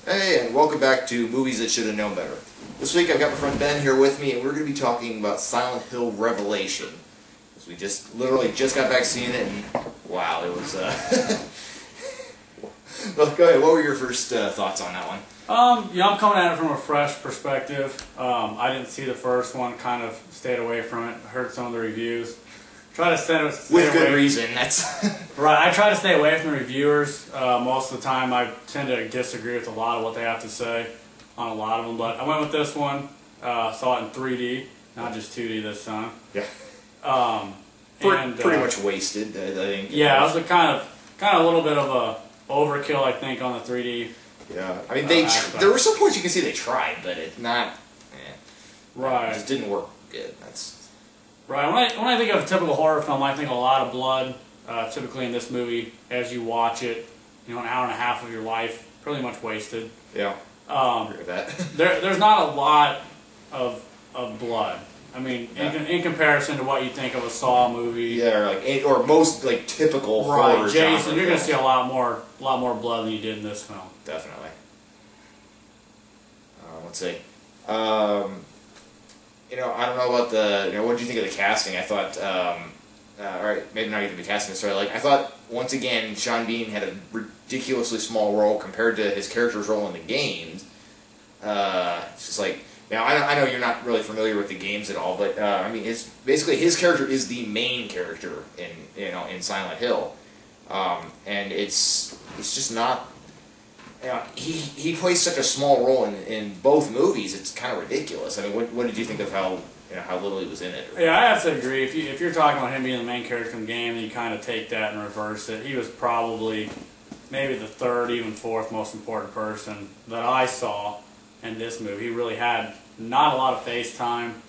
Hey, and welcome back to Movies That Should Have Known Better. This week I've got my friend Ben here with me, and we're going to be talking about Silent Hill Revelation. Because we literally just got back seeing it, and wow, it was, Well, go ahead, what were your first thoughts on that one? I'm coming at it from a fresh perspective. I didn't see the first one, kind of stayed away from it, heard some of the reviews. Try to stay with good reason, that's... Right, I try to stay away from the reviewers. Most of the time I tend to disagree with a lot of what they have to say on a lot of them, but I went with this one, saw it in 3D, not just 2D this time. Yeah. Pretty much wasted, I think. Yeah, it was a kind of a little bit of a overkill, I think, on the 3D. Yeah, I mean, there were some points you can see they tried, but it's not... Right. It just didn't work good. That's... Right, when I think of a typical horror film, I think a lot of blood. Typically in this movie, as you watch it, an hour and a half of your life, pretty much wasted. Yeah, I agree with that. There's not a lot of blood. I mean, in comparison to what you think of a Saw movie. Yeah, or most typical horror. Right, Jason, you're going to see a lot more blood than you did in this film. Definitely. Let's see. I don't know about the, what did you think of the casting? I thought, alright, maybe not even the casting necessarily, I thought, once again, Sean Bean had a ridiculously small role compared to his character's role in the games. It's just I know you're not really familiar with the games at all, but, I mean, basically his character is the main character in Silent Hill. And it's just not... he plays such a small role in both movies. It's kind of ridiculous. I mean, what did you think of how little he was in it? Yeah, I have to agree. If you're talking about him being the main character in the game, then you kind of take that and reverse it. He was probably maybe the third, even fourth most important person that I saw in this movie. He really had not a lot of face time.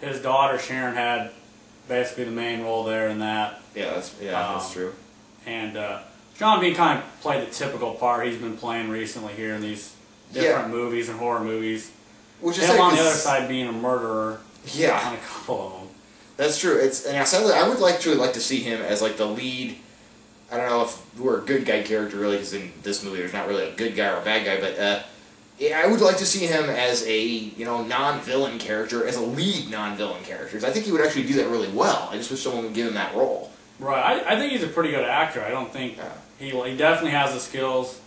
His daughter Sharon had basically the main role there in that. Yeah, that's true. And Sean Bean kind of played the typical part he's been playing recently here in these different movies and horror movies. Which is him on the other side being a murderer. Yeah, on a couple of them. That's true. I would like to see him as the lead. I don't know if we're a good guy character really, because in this movie there's not really a good guy or a bad guy, but I would like to see him as a non-villain character, as a lead non-villain character. I think he would actually do that really well. I just wish someone would give him that role. Right. I think he's a pretty good actor. I don't think he definitely has the skills.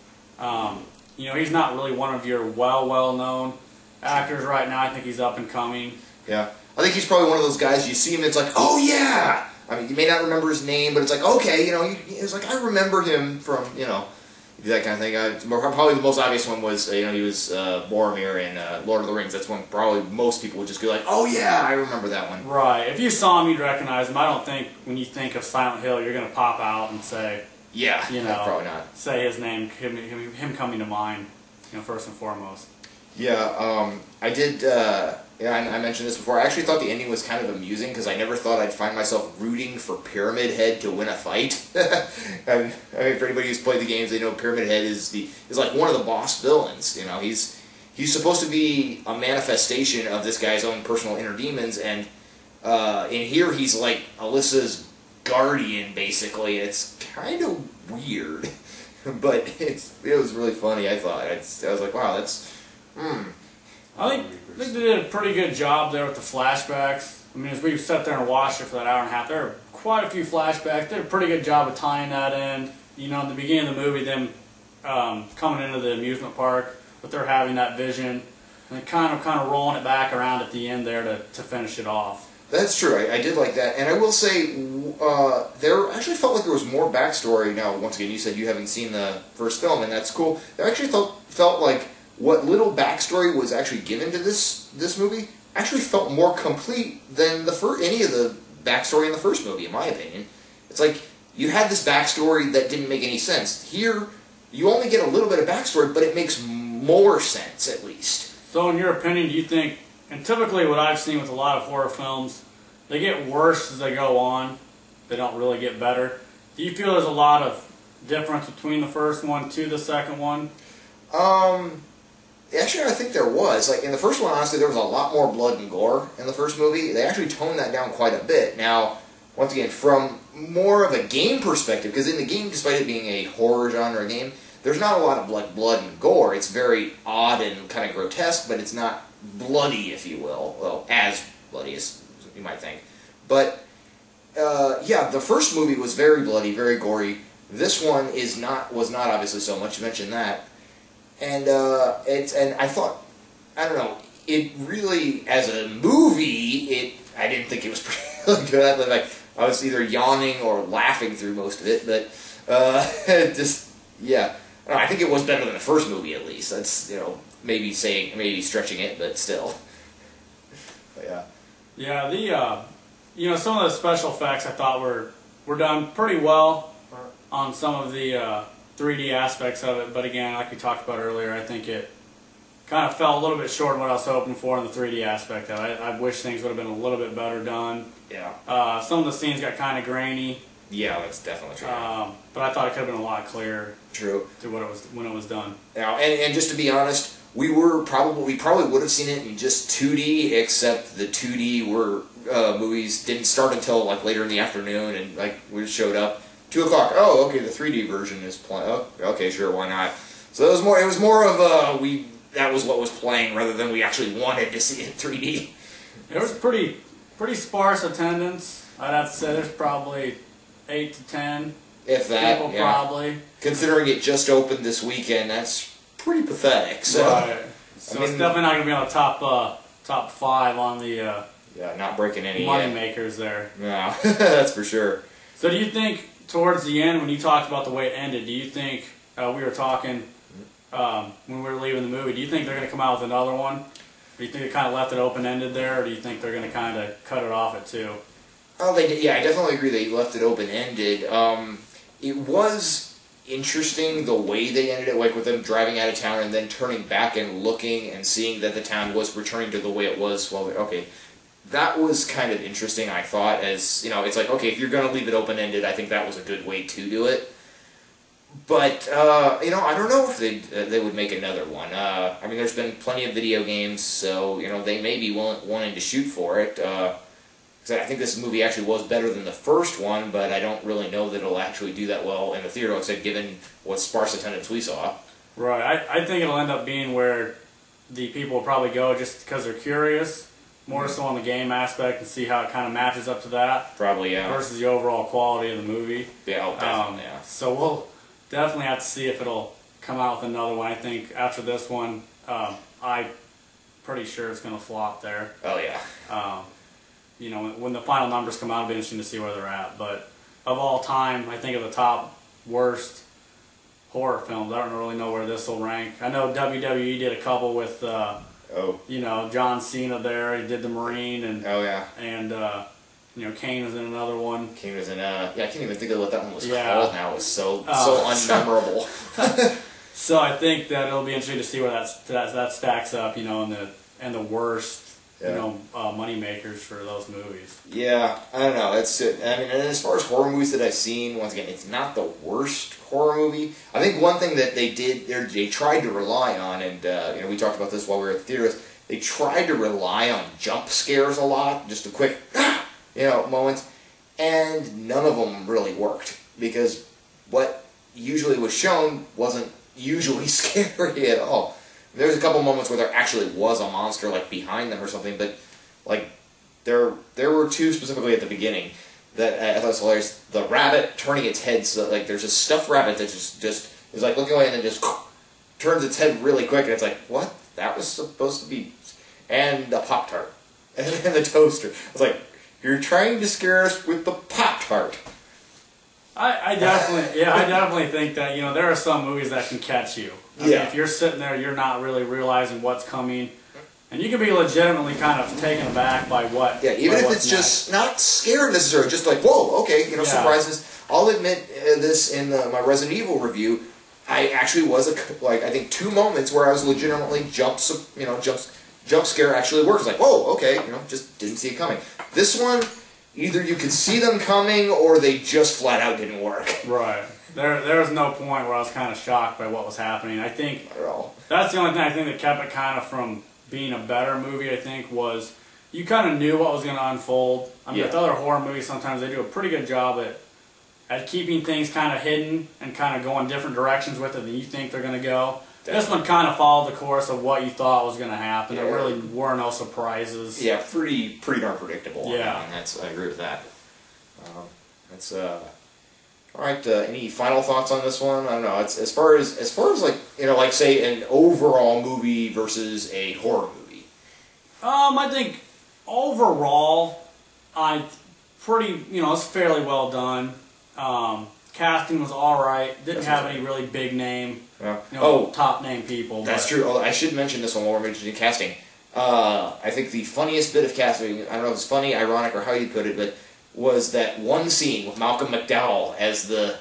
He's not really one of your well-known actors right now. I think he's up and coming. Yeah. I think he's probably one of those guys you see him, it's like, oh yeah! I mean, you may not remember his name, but it's like, okay, it's like, I remember him from, that kind of thing. Probably the most obvious one was, he was Boromir in Lord of the Rings. That's one probably most people would just go like, oh yeah, I remember that one. Right. If you saw him, you'd recognize him. I don't think when you think of Silent Hill, you're going to pop out and say, yeah, probably not. Say his name, him coming to mind, first and foremost. Yeah, I did, I mentioned this before. I actually thought the ending was kind of amusing because I never thought I'd find myself rooting for Pyramid Head to win a fight. I mean, for anybody who's played the games, they know Pyramid Head is like one of the boss villains. He's supposed to be a manifestation of this guy's own personal inner demons, and in here he's like Alyssa's guardian, basically. It's kind of weird, but it was really funny. I thought I was like, wow, that's. I think they did a pretty good job there with the flashbacks. I mean, as we sat there and watched it for that hour and a half, there were quite a few flashbacks. They did a pretty good job of tying that in. In the beginning of the movie, them coming into the amusement park, but they're having that vision, and then kind of rolling it back around at the end there to finish it off. That's true. I did like that, and I will say there actually felt like there was more backstory. Now, once again, you said you haven't seen the first film, and that's cool. There actually felt like what little backstory was actually given to this movie actually felt more complete than any of the backstory in the first movie, in my opinion. It's like you had this backstory that didn't make any sense. Here, you only get a little bit of backstory, but it makes more sense, at least. So in your opinion, do you think, and typically what I've seen with a lot of horror films, they get worse as they go on. They don't really get better. Do you feel there's a lot of difference between the first one to the second one? Actually, I think there was. In the first one, honestly, there was a lot more blood and gore in the first movie. They actually toned that down quite a bit. Now, once again, from more of a game perspective, because in the game, despite it being a horror genre game, there's not a lot of like blood and gore. It's very odd and kind of grotesque, but it's not bloody, if you will. Well, as bloody as you might think. But yeah, the first movie was very bloody, very gory. This one was not obviously so much. You mentioned that, and and I thought, I don't know, it really, as a movie, I didn't think it was really good. Like, I was either yawning or laughing through most of it, but just, yeah. I think it was better than the first movie, at least. That's, maybe stretching it, but still. But yeah. Yeah, some of the special effects I thought were done pretty well on some of the 3D aspects of it, but again, like we talked about earlier, I think it kind of fell a little bit short of what I was hoping for in the 3D aspect of it. I wish things would have been a little bit better done. Yeah. Some of the scenes got kind of grainy. Yeah, that's definitely true. But I thought it could have been a lot clearer. True. To what it was when it was done. Now, and just to be honest, we probably would have seen it in just 2D, except the 2D movies didn't start until like later in the afternoon, and like we showed up 2 o'clock. Oh, okay, the 3D version is playing. Oh, okay, sure, why not? So it was more of that was what was playing rather than we actually wanted to see it in 3D. There was pretty sparse attendance. I'd have to say there's probably 8 to 10 if that, people, yeah. Probably. Considering it just opened this weekend, that's pretty pathetic. So, right. So it's definitely not going to be on the top 5 on the yeah, not breaking any money makers there. No, that's for sure. So do you think towards the end, when you talked about the way it ended, do you think we were talking when we were leaving the movie? Do you think they're going to come out with another one? Or do you think they kind of left it open-ended there, or do you think they're going to kind of cut it off at 2? Oh, they did. Yeah, I definitely agree they left it open-ended. It was interesting the way they ended it, like with them driving out of town and then turning back and looking and seeing that the town was returning to the way it was. Well, okay, that was kind of interesting, I thought, as, it's like, okay, if you're going to leave it open-ended, I think that was a good way to do it. But, I don't know if they would make another one. I mean, there's been plenty of video games, so, they may be wanting to shoot for it. I think this movie actually was better than the first one, but I don't really know that it'll actually do that well in the theater, except given what sparse attendance we saw. Right. I think it'll end up being where the people will probably go just because they're curious, more so on the game aspect, and see how it kind of matches up to that. Probably, yeah. Versus the overall quality of the movie. Yeah, definitely, yeah. So we'll definitely have to see if it'll come out with another one. I think after this one, I'm pretty sure it's going to flop there. Oh, yeah. When the final numbers come out, it'll be interesting to see where they're at. But of all time, I think of the top worst horror films. I don't really know where this will rank. I know WWE did a couple with, John Cena there. He did The Marine, and Kane was in another one. Kane was in, I can't even think of what that one was called now. It was so unmemorable. So I think that it'll be interesting to see where that stacks up, in the worst. Money makers for those movies. Yeah, I don't know. And as far as horror movies that I've seen, once again, it's not the worst horror movie. I think one thing that they tried to rely on, and we talked about this while we were at the theaters, they tried to rely on jump scares a lot, just a quick, moments, and none of them really worked, because what usually was shown wasn't usually scary at all. There's a couple moments where there actually was a monster, like, behind them or something, but, like, there were 2 specifically at the beginning that I thought was hilarious. The rabbit turning its head, so, like, there's a stuffed rabbit that just is, like, looking away and then just turns its head really quick, and it's like, what? That was supposed to be... And the Pop-Tart. And the toaster. It's like, you're trying to scare us with the Pop-Tart. I definitely think that, there are some movies that can catch you. I mean, if you're sitting there, you're not really realizing what's coming. And you can be legitimately kind of taken aback by what... Yeah, even if it's just not scared necessarily, just like, whoa, okay, surprises. I'll admit this in my Resident Evil review, I actually was, I think 2 moments where I was legitimately jump scare actually worked. It's like, whoa, okay, just didn't see it coming. This one, either you could see them coming or they just flat out didn't work. Right. There was no point where I was kind of shocked by what was happening. I think that's the only thing I think that kept it kind of from being a better movie, I think, was you kind of knew what was going to unfold. I mean, with other horror movies, sometimes they do a pretty good job at at keeping things kind of hidden and kind of going different directions with it than you think they're going to go. Definitely. This one kind of followed the course of what you thought was going to happen. Yeah. There really were no surprises. Yeah, pretty darn predictable. Yeah, I mean, I agree with that. All right. Any final thoughts on this one? I don't know. It's as far as like like say an overall movie versus a horror movie. I think overall, it's fairly well done. Casting was all right. Didn't have any really big name, top name people. That's true. Oh, I should mention this one while we're mentioning casting. I think the funniest bit of casting, I don't know if it's funny, ironic, or how you put it, but was that one scene with Malcolm McDowell as the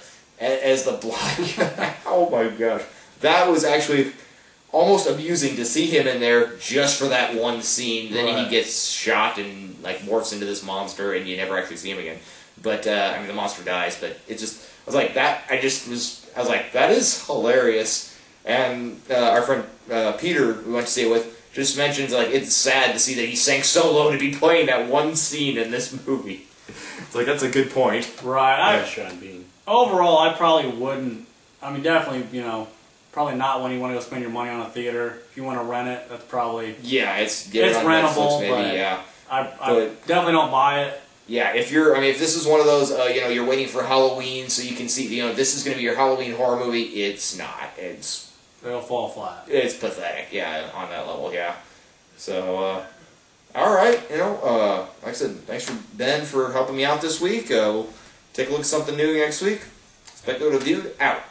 black guy. Oh my gosh, that was actually almost amusing to see him in there just for that one scene. Then he gets shot and like morphs into this monster, and you never actually see him again. But I mean, the monster dies. But it just, I was like that. I was like, that is hilarious. And our friend Peter, we went to see it with, just mentions like it's sad to see that he sank so low to be playing that one scene in this movie. It's like, that's a good point. Right. Sean Bean. Overall, I probably wouldn't. I mean, definitely, probably not when you want to go spend your money on a theater. If you want to rent it, that's probably... Yeah, it's rentable, Netflix, maybe, yeah. I definitely don't buy it. Yeah, if this is one of those, you're waiting for Halloween so you can see, this is going to be your Halloween horror movie, it's not. It'll fall flat. It's pathetic, yeah, on that level, yeah. So, all right, like I said, thanks for Ben for helping me out this week. We'll take a look at something new next week. Speculative Viewed, out.